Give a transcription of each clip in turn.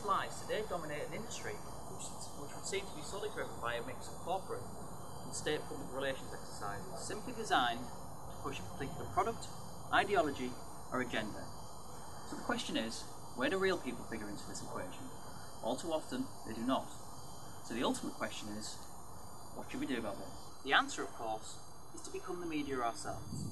fast lies today dominate an industry which would seem to be solely driven by a mix of corporate and state-public relations exercises, simply designed to push a particular product, ideology, or agenda. So the question is, where do real people figure into this equation? All too often, they do not. So the ultimate question is, what should we do about this? The answer, of course, is to become the media ourselves.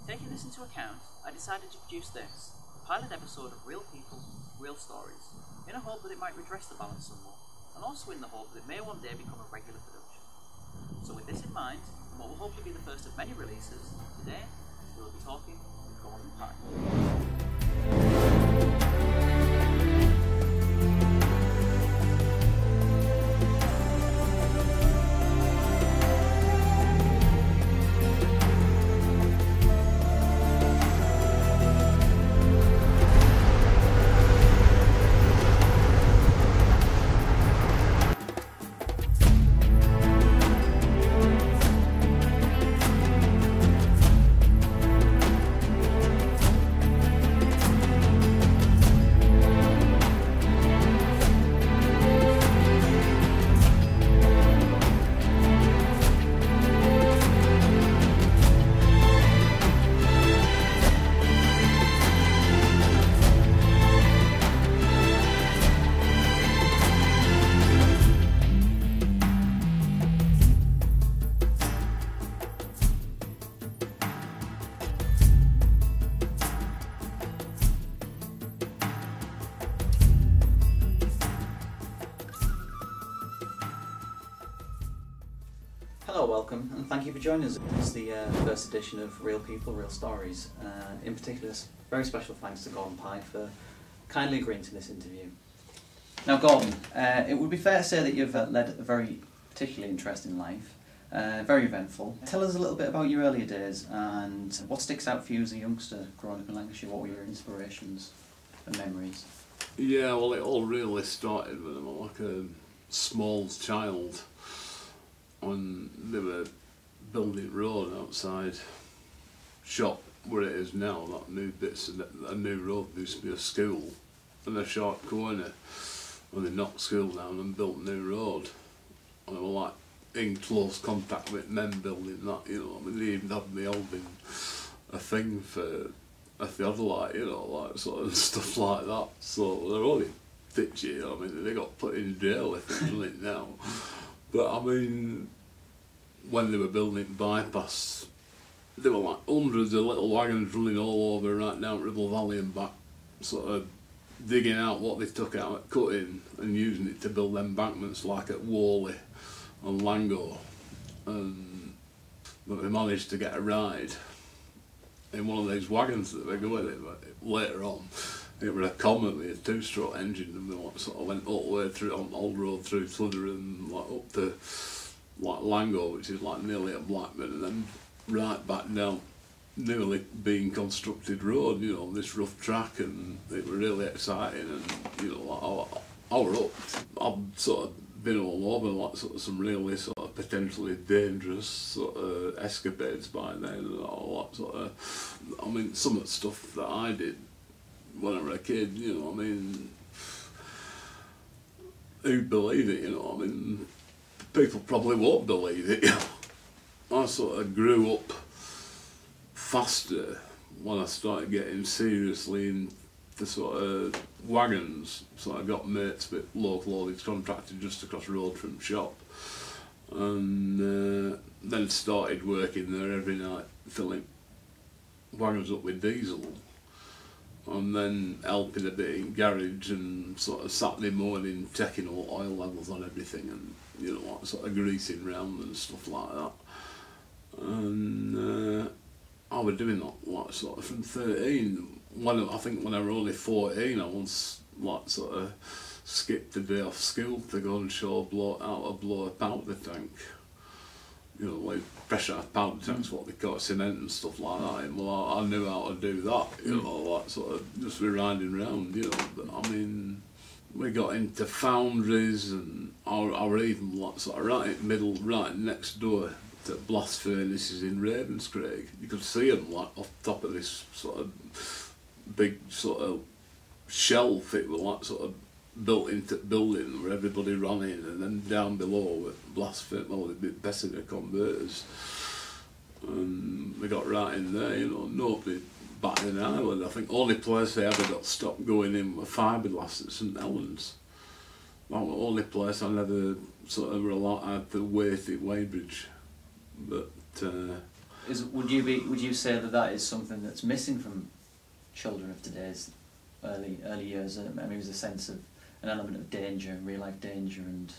Taking this into account, I decided to produce this, a pilot episode of Real People, Real Stories, in a hope that it might redress the balance somewhat, and also in the hope that it may one day become a regular production. So with this in mind, and what will hopefully be the first of many releases, today we will be talking with Gordon Pye. Hello, welcome, and thank you for joining us. It's the first edition of Real People, Real Stories. In particular, very special thanks to Gordon Pye for kindly agreeing to this interview. Now, Gordon, it would be fair to say that you've led a very particularly interesting life, very eventful. Tell us a little bit about your earlier days and what sticks out for you as a youngster growing up in Lancashire. What were your inspirations and memories? Yeah, well, it all really started when I was like a small child. When they were building road outside shop where it is now, that new bits of a new road used to be a school and a sharp corner, and they knocked school down and built a new road, and they were like in close contact with men building that, you know. I mean, they even had me holding a thing for a theodolite, you know, like sort of stuff like that. So they're only pitchy. I mean, they got put in jail if they've done it now. But I mean, when they were building bypass, there were like hundreds of little wagons running all over right down Ribble Valley and back, sort of digging out what they took out at cutting and using it to build embankments like at Worley and Lango. But they managed to get a ride in one of these wagons that they go with it, but later on it was a Comet with a two-stroke engine, and we sort of went all the way through on Old Road through Fludder and like up to like Lango, which is like nearly at Blackburn, and then right back down newly being constructed road, you know, this rough track, and it was really exciting. And you know, like, I was up, I've sort of been all over like sort of some really sort of potentially dangerous sort of escapades by then, and all that sort of, I mean, some of the stuff that I did when I was a kid, you know, I mean, who'd believe it, you know, I mean, people probably won't believe it, you know. I sort of grew up faster when I started getting seriously into sort of wagons, so I got mates with local haulage contractor just across the road from shop, and then started working there every night, filling wagons up with diesel. And then helping a bit in garage and sort of Saturday morning checking all oil levels on everything, and you know, like sort of greasing round and stuff like that. And I was doing that like sort of from 13. I think when I was only 14, I once like sort of skipped a day off school to go and show blow a powder tank. You know, like pressurised powder tanks, what they call it, cement and stuff like that. And well, I knew how to do that, you know, like sort of just be riding around, you know. But I mean, we got into foundries, and I was even like sort of right in the middle, right next door to blast furnaces in Ravenscraig. You could see them like off the top of this sort of big sort of shelf. It was like sort of built into the building where everybody ran in, and then down below with blast Bessemer converters. And we got right in there, you know, nobody batted an eyelid. I think the only place they ever got stopped going in were fiberglass at St Helens. That was the only place I never sort of had to wait at Weybridge. But would you say that is something that's missing from children of today's early years? I mean, there's a sense of an element of danger, real life danger, and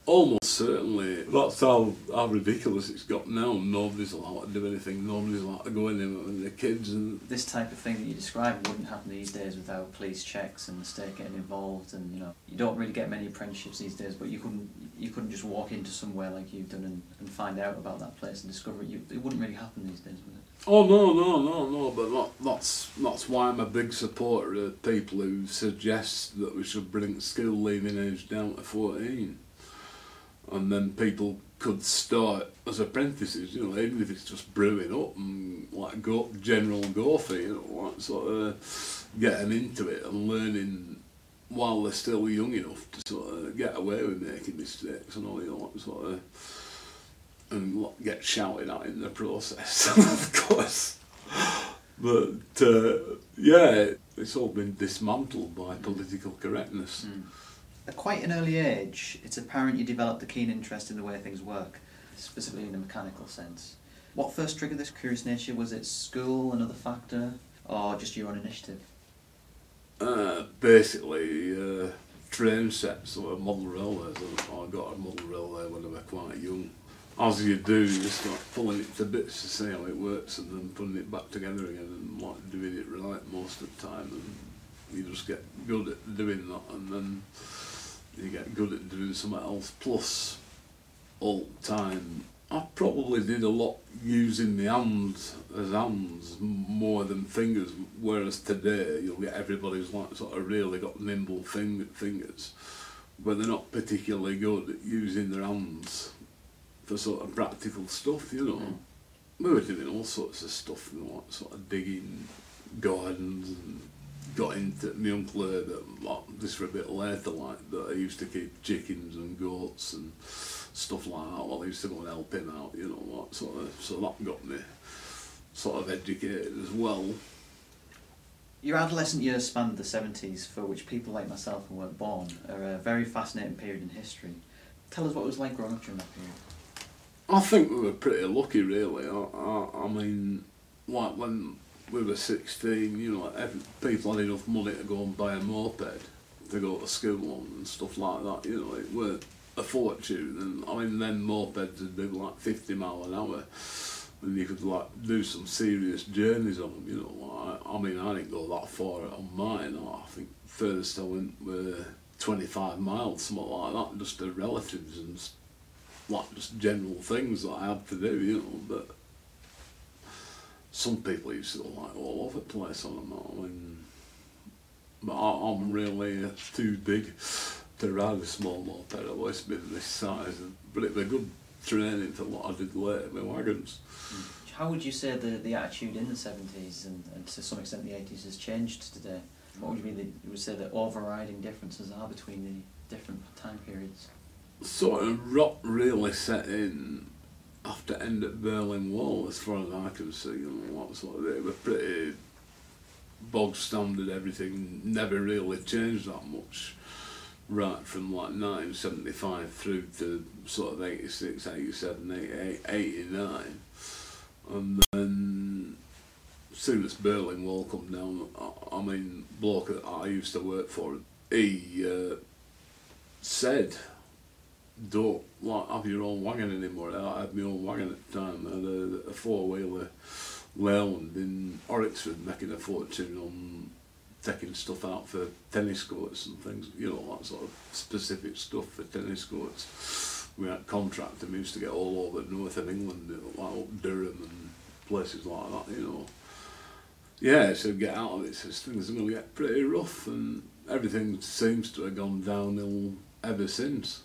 almost certainly. That's how ridiculous it's got now. Nobody's allowed to do anything. Nobody's allowed to go in there with their kids. And this type of thing that you describe wouldn't happen these days without police checks and the state getting involved. And you know, you don't really get many apprenticeships these days. But you couldn't just walk into somewhere like you've done and find out about that place and discover it. It wouldn't really happen these days, would it? Oh no! But that's why I'm a big supporter of people who suggest that we should bring school leaving age down to 14. And then people could start as apprentices, you know, even if it's just brewing up and like general golfing, you know, like sort of getting into it and learning while they're still young enough to sort of get away with making mistakes and all, you know, sort of, and get shouted at in the process, of course. But yeah, it's all been dismantled by political correctness. Mm. At quite an early age, it's apparent you developed a keen interest in the way things work, specifically in a mechanical sense. What first triggered this curious nature? Was it school, another factor, or just your own initiative? Basically, train sets or model railways. I got a model railway when I was quite young. As you do, you start pulling it to bits to see how it works and then putting it back together again and like doing it right most of the time. And you just get good at doing that, and then you get good at doing something else. Plus, all the time, I probably did a lot using the hands as hands more than fingers, whereas today you'll get everybody who's like sort of really got nimble fingers, but they're not particularly good at using their hands for sort of practical stuff, you know. We were doing all sorts of stuff, you know, like sort of digging gardens, and got into my uncle that like, this for a bit later, like that I used to keep chickens and goats and stuff like that. Well, I used to go and help him out, you know, like sort of, so that got me sort of educated as well. Your adolescent years spanned the 70s, for which people like myself who weren't born are a very fascinating period in history. Tell us what it was like growing up during that period. I think we were pretty lucky, really. I mean, like when we were 16, you know, people had enough money to go and buy a moped to go to school on and stuff like that, you know, it weren't a fortune. And I mean, then mopeds would do like 50 mile an hour, and you could like do some serious journeys on them, you know. I mean, I didn't go that far on mine. I think furthest I went were 25 miles, something like that, just to relatives and like just general things that I had to do, you know. But some people used to go like all over the place on them. I mean, but I'm really too big to ride a small moped. I've always been this size, but it was good training for what I did later with wagons. How would you say the attitude in the 70s and to some extent the 80s has changed today? What would you say the overriding differences are between the different time periods? Sort of rot really set in after the end of Berlin Wall, as far as I can see. You know, what sort of, they were pretty bog standard, everything never really changed that much, right from like 1975 through to sort of 86, 87, 88, 89. And then as soon as Berlin Wall come down, I mean, bloke that I used to work for, he said, don't like have your own wagon anymore. I had my own wagon at the time. I had a four-wheeler Leyland in Oryxford, making a fortune on taking stuff out for tennis courts and things, you know, that sort of specific stuff for tennis courts. We had contract and we used to get all over north of England, you know, like up Durham and places like that, you know. Yeah, so get out of it, so things are going to get pretty rough, and everything seems to have gone downhill ever since.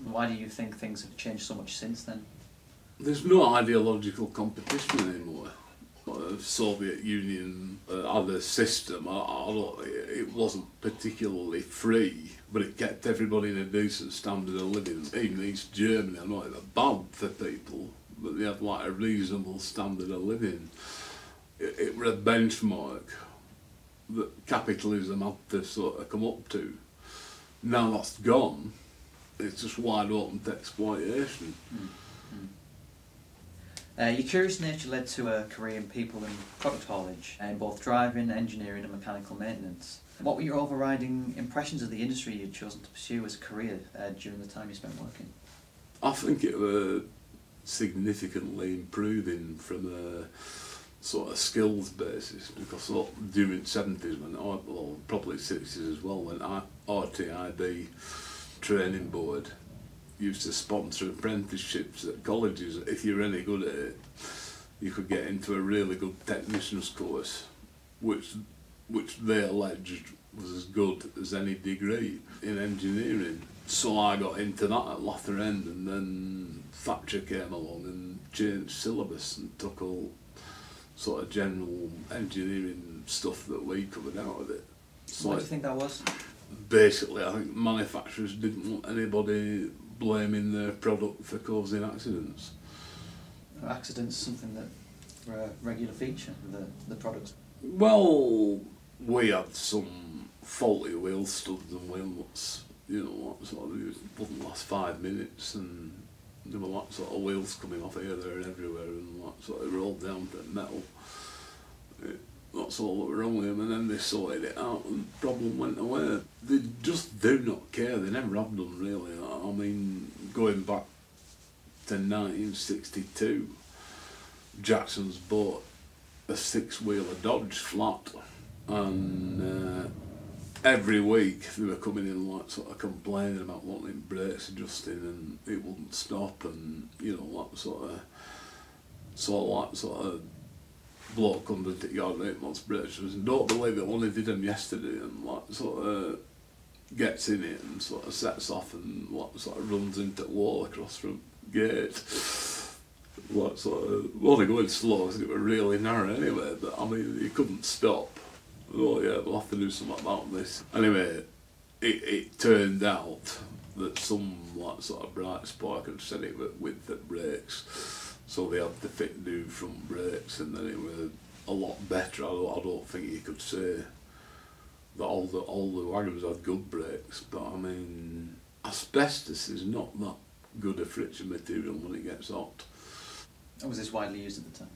Why do you think things have changed so much since then? There's no ideological competition anymore. sort of Soviet Union had a system. It wasn't particularly free, but it kept everybody in a decent standard of living. Even East Germany, I know it was bad for people, but they had like a reasonable standard of living. It was a benchmark that capitalism had to sort of come up to. Now that's gone, it's just wide open to exploitation. Your curious nature led to a career in people and product haulage, in both driving, engineering and mechanical maintenance. What were your overriding impressions of the industry you'd chosen to pursue as a career during the time you spent working? I think it was significantly improving from a sort of skills basis, because during the 70s, well, probably 60s as well, when RTIB training board used to sponsor apprenticeships at colleges. If you were any good at it, you could get into a really good technician's course, which they alleged was as good as any degree in engineering. So I got into that at Lather End, and then Thatcher came along and changed syllabus and took all sort of general engineering stuff that we covered out of it. So Why do you think that was? Basically, I think manufacturers didn't want anybody blaming their product for causing accidents. Accidents are something that were a regular feature of the products. Well, we had some faulty wheel studs and wheel nuts, you know, sort of, it wouldn't last 5 minutes, and there were like sort of wheels coming off here, there and everywhere, and like sort of rolled down to metal. That's all that were wrong with them, and then they sorted it out and the problem went away. They just do not care, they never have done really. I mean, going back to 1962, Jackson's bought a 6-wheeler Dodge flat, and every week they were coming in like sort of complaining about wanting brakes adjusting and it wouldn't stop, and you know, that sort of bloke comes into the yard and 8 months brakes and don't believe it, only did them yesterday, and like sort of gets in it and sort of sets off and like sort of runs into the wall across from gate. Like sort of, well, they're going slow because it was really narrow anyway, but I mean, you couldn't stop. Oh yeah, we'll have to do something about this. Anyway, it turned out that some like sort of bright spark had set it with the brakes, so they had to fit new front brakes, and then it was a lot better. I don't think you could say that all the wagons had good brakes, but I mean, asbestos is not that good a friction material when it gets hot. And was this widely used at the time?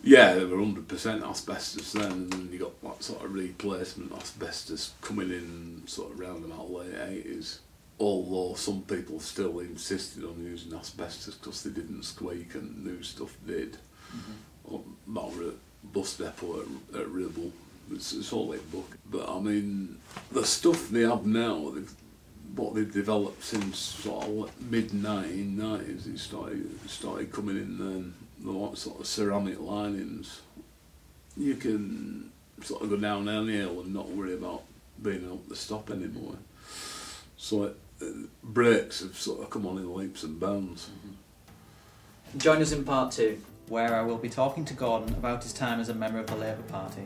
Yeah, they were 100% asbestos then, and then you got that sort of replacement asbestos coming in sort of round about late 80s. Although some people still insisted on using asbestos because they didn't squeak and new stuff did. Mm-hmm. That were at bus depot at Ribble. It's all in book. But I mean, the stuff they have now, what they've developed since sort of mid-1990s, it started coming in then, the sort of ceramic linings. You can sort of go down any hill and not worry about being able to stop anymore. So brakes have sort of come on in leaps and bounds. Join us in part 2, where I will be talking to Gordon about his time as a member of the Labour Party.